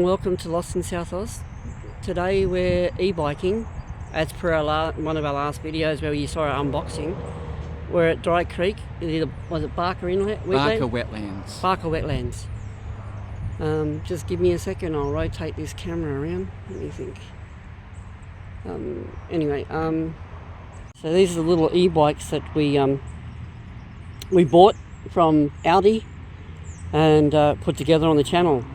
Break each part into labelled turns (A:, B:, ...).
A: and welcome to Lost in South Oz. Today we're e-biking, as per one of our last videos where you saw our unboxing. We're at Drycreek. Was it Barker Inlet?
B: Barker Wetlands.
A: Barker Wetlands. Just give me a second, I'll rotate this camera around. Let me think. So these are the little e-bikes that we bought from Audi and put together on the channel.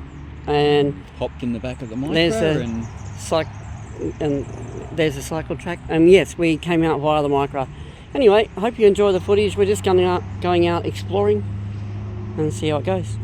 A: And
B: hopped in the back of the micro
A: there's a cycle track. And yes, we came out via the micro. Anyway, I hope you enjoy the footage. We're just going out exploring and see how it goes.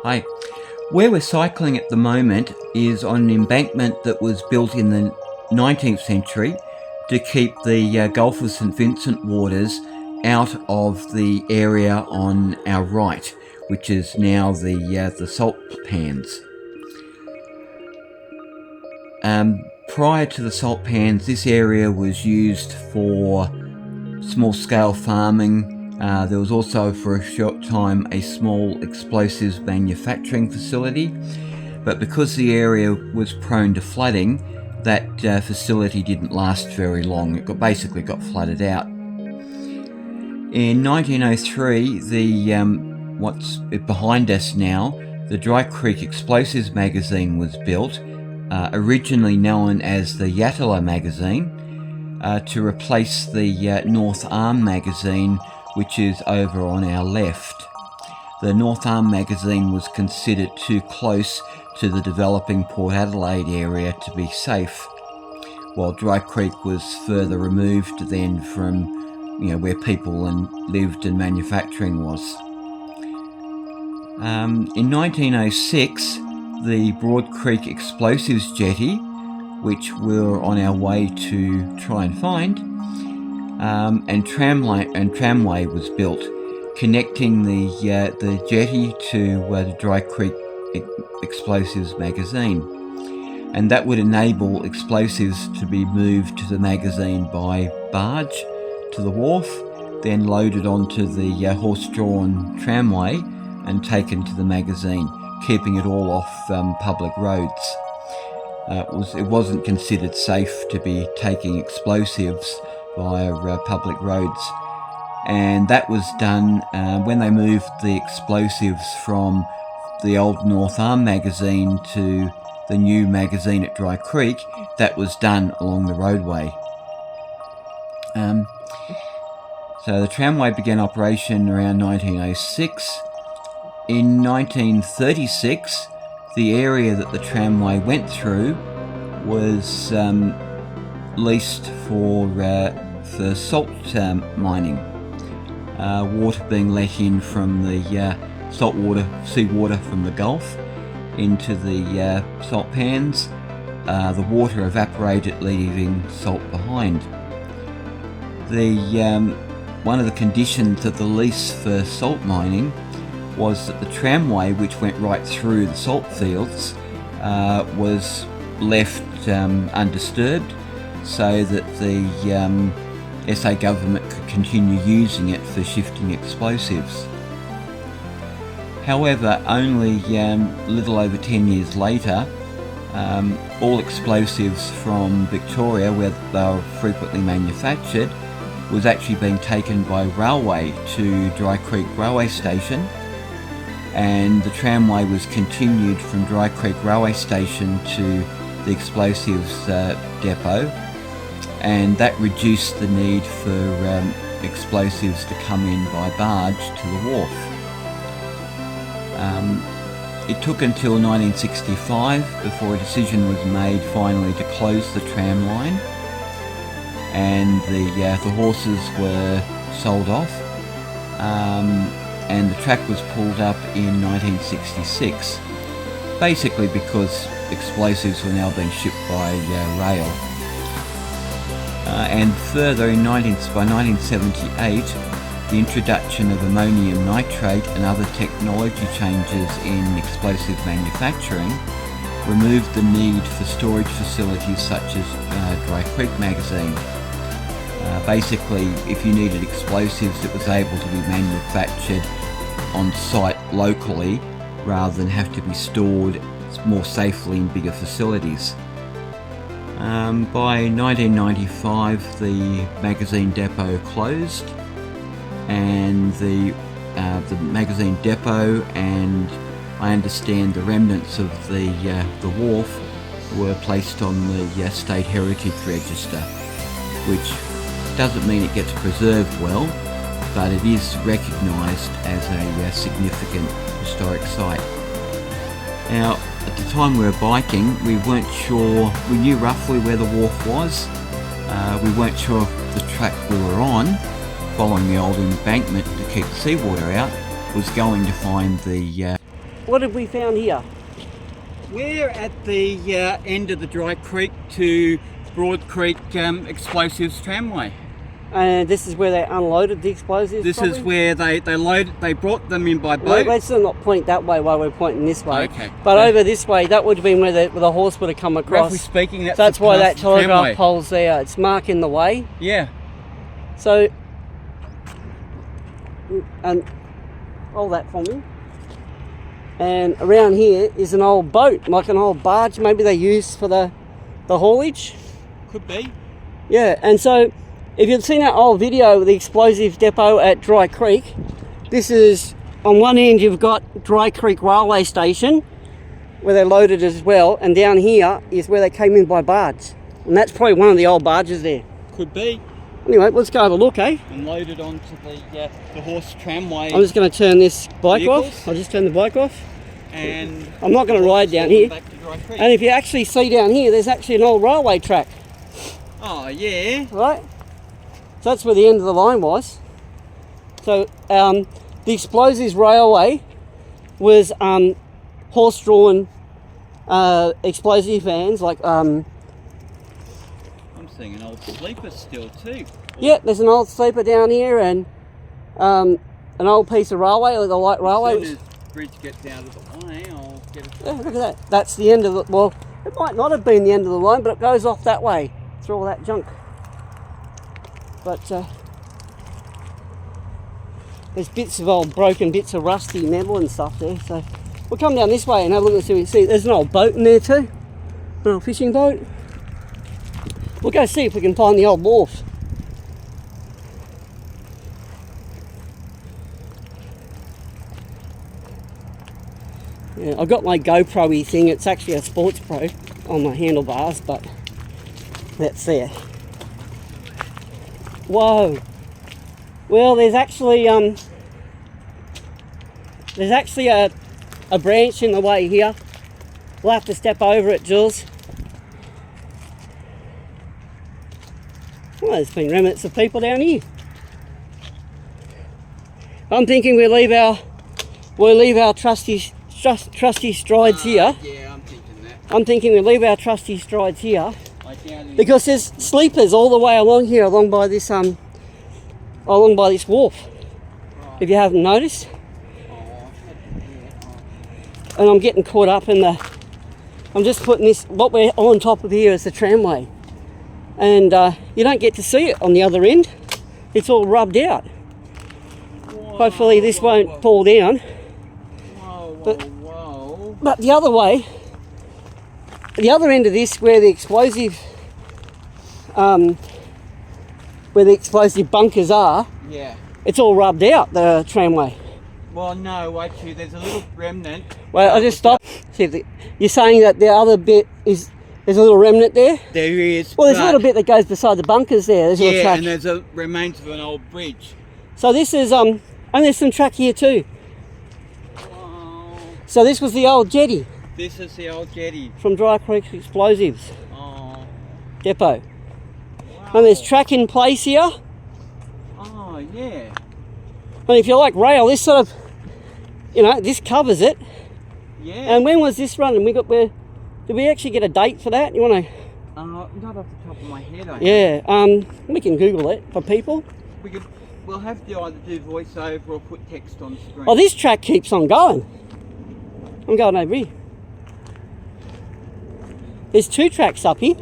C: Hi. Where we're cycling at the moment is on an embankment that was built in the 19th century to keep the Gulf of St Vincent waters out of the area on our right, which is now the salt pans. Prior to the salt pans, this area was used for small-scale farming. There was also for a short time a small explosives manufacturing facility, but because the area was prone to flooding, that facility didn't last very long. It basically got flooded out. In 1903, what's behind us now, the Drycreek Explosives magazine was built, originally known as the Yatala magazine, to replace the North Arm magazine, which is over on our left. The North Arm magazine was considered too close to the developing Port Adelaide area to be safe, while Drycreek was further removed then from where people lived and manufacturing was. In 1906, the Broad Creek Explosives Jetty, which we're on our way to try and find, and Tramway was built, connecting the jetty to the Drycreek Explosives magazine, and that would enable explosives to be moved to the magazine by barge to the wharf, then loaded onto the horse-drawn tramway and taken to the magazine, keeping it all off public roads. It wasn't considered safe to be taking explosives via public roads, and that was done when they moved the explosives from the old North Arm magazine to the new magazine at Drycreek. That was done along the roadway. So the tramway began operation around 1906. In 1936, the area that the tramway went through was leased for salt mining. Water being let in from the seawater from the Gulf into the salt pans. The water evaporated, leaving salt behind. One of the conditions of the lease for salt mining was that the tramway, which went right through the salt fields, was left undisturbed, so that the SA government could continue using it for shifting explosives. However, only a little over 10 years later, all explosives from Victoria, where they were frequently manufactured, was actually being taken by railway to Drycreek railway station, and the tramway was continued from Drycreek railway station to the Explosives Depot, and that reduced the need for explosives to come in by barge to the wharf. It took until 1965 before a decision was made finally to close the tram line, and the horses were sold off, and the track was pulled up in 1966, basically because explosives were now being shipped by rail. And further, by 1978, the introduction of ammonium nitrate and other technology changes in explosive manufacturing removed the need for storage facilities such as Drycreek magazine. Basically, if you needed explosives, it was able to be manufactured on site locally rather than have to be stored more safely in bigger facilities. By 1995, the magazine depot closed, and the magazine depot, and I understand the remnants of the wharf were placed on the State Heritage Register, which doesn't mean it gets preserved well, but it is recognised as a significant historic site. Now, at the time we were biking, we weren't sure, we knew roughly where the wharf was. We weren't sure if the track we were on, following the old embankment to keep the seawater out, was going to find the
A: what have we found here?
B: We're at the end of the Dry Creek to Broad Creek Explosives Tramway.
A: And this is where they unloaded the explosives.
B: This
A: probably?
B: is where they brought them in by boat.
A: Wait, let's not point that way while we're pointing this way.
B: Okay.
A: But over this way, that would have been where the horse would have come across.
B: Roughly speaking,
A: that's why that telegraph
B: tramway.
A: pole's there. It's marking the way.
B: Yeah.
A: So, and hold that for me. And around here is an old boat, like an old barge. Maybe they used for the haulage.
B: Could be.
A: Yeah, and so if you've seen that old video of the Explosives Depot at Dry Creek, this is, on one end you've got Dry Creek Railway Station, where they loaded as well, and down here is where they came in by barge. And that's probably one of the old barges there.
B: Could be.
A: Anyway, let's go have a look, eh?
B: And loaded onto the horse tramway.
A: I'm just going to turn this bike
B: vehicles.
A: off. I'll just turn the bike off.
B: And
A: I'm not going to ride down here.
B: Back to Dry Creek.
A: And if you actually see down here, there's actually an old railway track.
B: Oh, yeah.
A: Right? So that's where the end of the line was. So the Explosives Railway was horse-drawn explosive vans, like
B: I'm seeing an old sleeper still too.
A: yeah, there's an old sleeper down here and an old piece of railway, or the light railway.
B: As soon as the bridge gets out of the way, I'll get it.
A: Yeah, look at that. That's the end of the, well, it might not have been the end of the line, but it goes off that way through all that junk. But there's bits of old broken bits of rusty metal and stuff there. So we'll come down this way and have a look and see what we see. There's an old boat in there too, an old fishing boat. We'll go see if we can find the old wharf. Yeah, I've got my GoPro-y thing. It's actually a Sports Pro on my handlebars, but that's there. Whoa. Well, there's actually a branch in the way here. We'll have to step over it, Jules. Well, there's been remnants of people down here. I'm thinking we'll leave our trusty strides here.
B: Yeah, I'm thinking that.
A: I'm thinking we'll leave our trusty strides here
B: Like down in
A: because there's sleepers all the way along here, along by this wharf. If you haven't noticed. And I'm getting caught up in I'm just putting this, what we're on top of here is the tramway. And you don't get to see it on the other end. It's all rubbed out. Hopefully this won't fall down. But the other way, the other end of this, where the explosive bunkers are,
B: yeah.
A: it's all rubbed out, the tramway.
B: Well, no, actually, there's a little remnant.
A: Well, I just stopped. See, you're saying that the other bit is, there's a little remnant there?
B: There is.
A: Well, there's a little bit that goes beside the bunkers there. There's a little track.
B: And there's a remains of an old bridge.
A: So this is, and there's some track here too.
B: Oh,
A: So this was the old jetty
B: this is the old jetty.
A: from Dry Creek Explosives
B: Oh,
A: Depot.
B: wow.
A: And there's track in place here.
B: Oh, yeah.
A: And if you like rail, this sort of, this covers it.
B: Yeah.
A: And when was this running? Did we actually get a date for that? You want to?
B: Not off the top of my head, I
A: Yeah. We can Google it for people.
B: We'll have to either do voiceover or put text on screen.
A: Oh, this track keeps on going. I'm going over here. There's two tracks up here.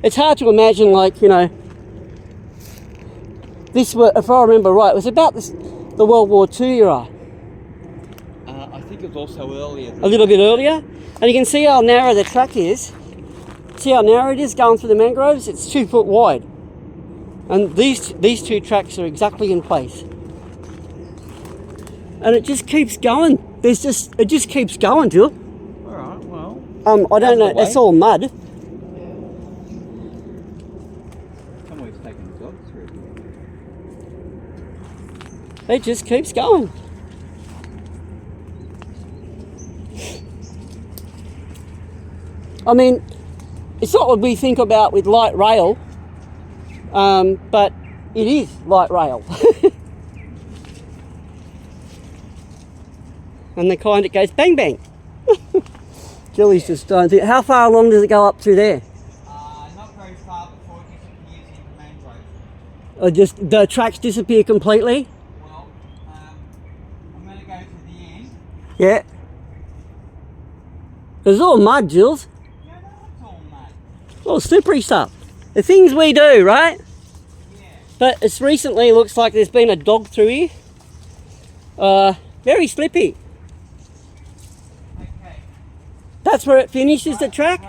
A: It's hard to imagine, this, if I remember right, it was about the World War II era.
B: I think it was also earlier.
A: A little bit earlier. And you can see how narrow the track is. See how narrow it is going through the mangroves? It's 2 foot wide. And these two tracks are exactly in place. And it just keeps going. It just keeps going, Jill.
B: Alright, well.
A: I don't know, it's all mud.
B: Someone's taking the dog through.
A: It just keeps going. I mean, it's not what we think about with light rail, but it is light rail. and the kind that goes bang bang. Julie's just trying to think, how far along does it go up through there?
B: Not very far before it disappears into mangroves.
A: Or just the tracks disappear completely?
B: Well, I'm going to go to the end.
A: Yeah. There's all mud, Jules.
B: Yeah, no, it's all mud.
A: All slippery stuff. The things we do, right?
B: Yeah.
A: But it's recently looks like there's been a dog through here. Very slippy.
B: Okay.
A: That's where it finishes the track?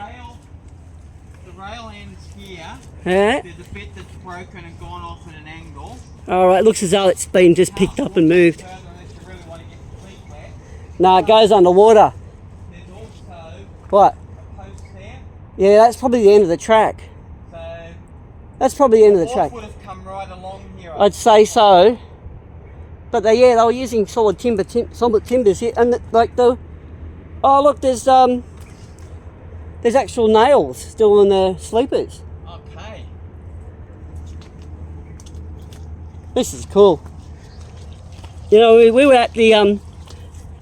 B: The rail ends here.
A: Yeah.
B: There's a bit that's broken and gone off at an angle.
A: Alright, looks as though it's been just picked up and moved.
B: Further unless you really want to get the feet wet.
A: No, it goes underwater.
B: There's also
A: What?
B: a post there.
A: Yeah, that's probably the end of the track.
B: So
A: That's probably the end of the
B: wharf
A: track.
B: would have come right along here.
A: I'd say so. But they were using solid timbers here, and oh look, there's actual nails still in the sleepers.
B: Okay.
A: This is cool. You know, we were at the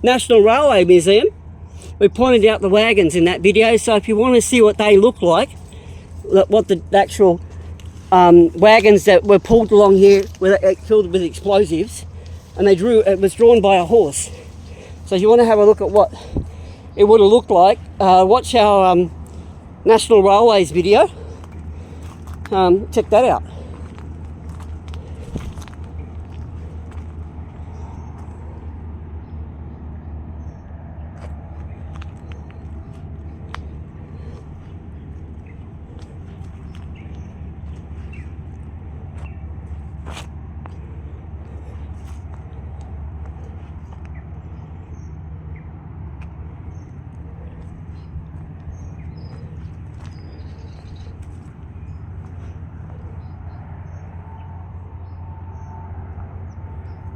A: National Railway Museum. We pointed out the wagons in that video, so if you want to see what they look like, what the actual wagons that were pulled along here filled with explosives, and it was drawn by a horse. So if you want to have a look at what it would have looked like, watch our National Railways video. Check that out.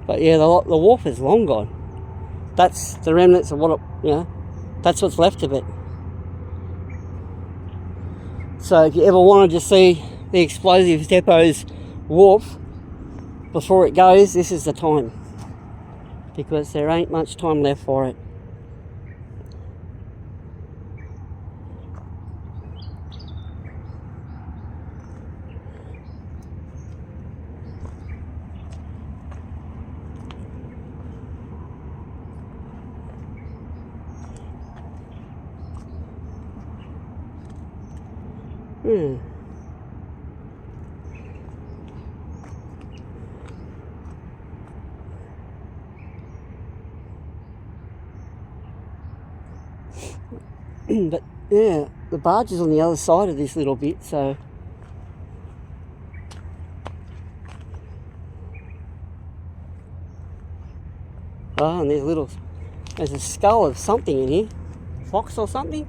A: But yeah, the wharf is long gone. That's the remnants of that's what's left of it. So if you ever wanted to see the Explosives Depot's wharf before it goes, this is the time. Because there ain't much time left for it. But yeah, the barge is on the other side of this little bit, so and there's a skull of something in here. Fox or something?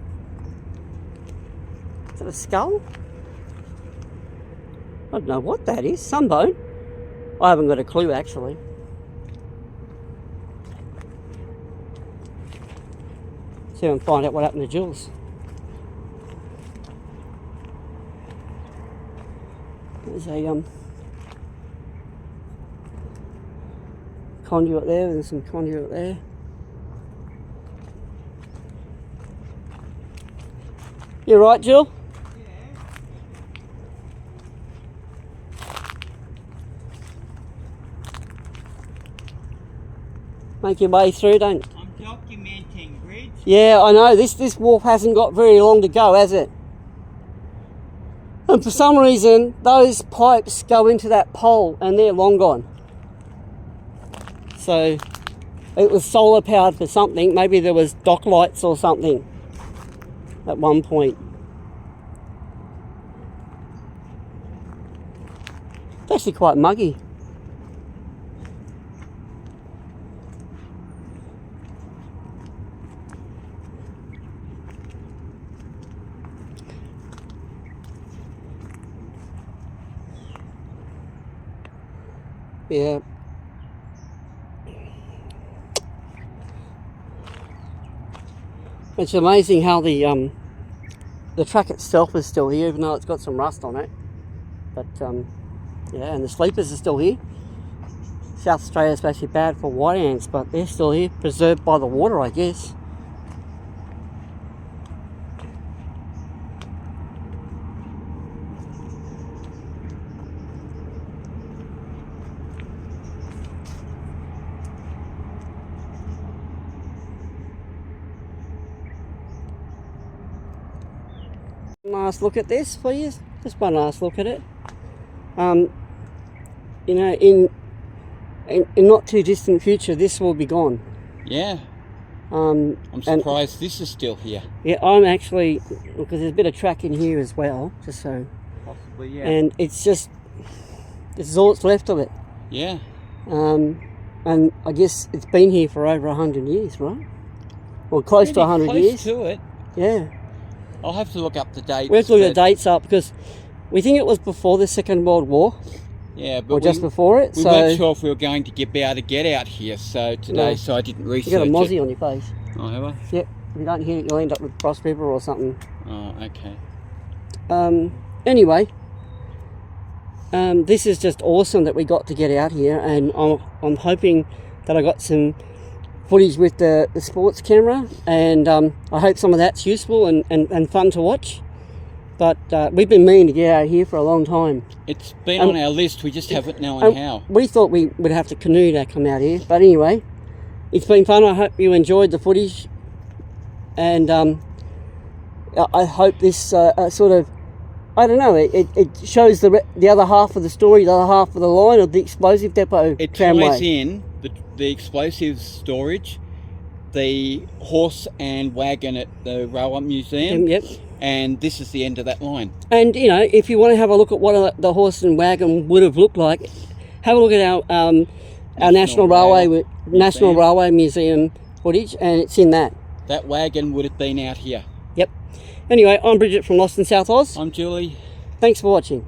A: Is that a skull? I don't know what that is. Sunbone? I haven't got a clue actually. See if I can find out what happened to Jules. There's a conduit there, and some conduit there. You right, Jill? Make your way through, don't.
B: I'm documenting, Bridge.
A: Yeah, I know. This wharf hasn't got very long to go, has it? And for some reason, those pipes go into that pole, and they're long gone. So it was solar powered for something. Maybe there was dock lights or something at one point. It's actually quite muggy. Yeah. It's amazing how the track itself is still here, even though it's got some rust on it. But yeah, and the sleepers are still here. South Australia is supposed to be bad for white ants, but they're still here, preserved by the water, I guess. Last look at this, please. Just one last look at it. You know, in not too distant future, this will be gone.
B: Yeah. I'm surprised this is still here.
A: Yeah, I'm actually, because there's a bit of track in here as well, just so.
B: Possibly, yeah.
A: And it's just, this is all that's left of it.
B: Yeah.
A: And I guess it's been here for over 100 years, right? Well, close to 100
B: close
A: years.
B: to it.
A: Yeah.
B: I'll have to look up the dates.
A: We have to look at the dates up because we think it was before the Second World War.
B: Yeah, but
A: or just before it.
B: We weren't sure if we were going to be able to get out here today, so I didn't research it.
A: You got a mozzie on your face.
B: Oh, have I?
A: Yep. If you don't hit it, you'll end up with frost fever or something.
B: Oh, okay.
A: Anyway, this is just awesome that we got to get out here, and I'm hoping that I got some footage with the sports camera, and I hope some of that's useful and fun to watch. But we've been meaning to get out here for a long time.
B: It's been on our list, we just haven't known how.
A: We thought we would have to canoe to come out here, but anyway, it's been fun. I hope you enjoyed the footage, and I hope this sort of, I don't know, it shows the other half of the story, the other half of the line of the Explosive Depot Tramway.
B: It ties in the explosives storage, the horse and wagon at the Railway Museum.
A: Yep.
B: And this is the end of that line. And
A: you know, if you want to have a look at what the horse and wagon would have looked like, have a look at our National Railway Museum footage, and it's in that.
B: That wagon would have been out here.
A: Yep. Anyway, I'm Bridget from Lost in South Oz.
B: I'm Julie.
A: Thanks for watching.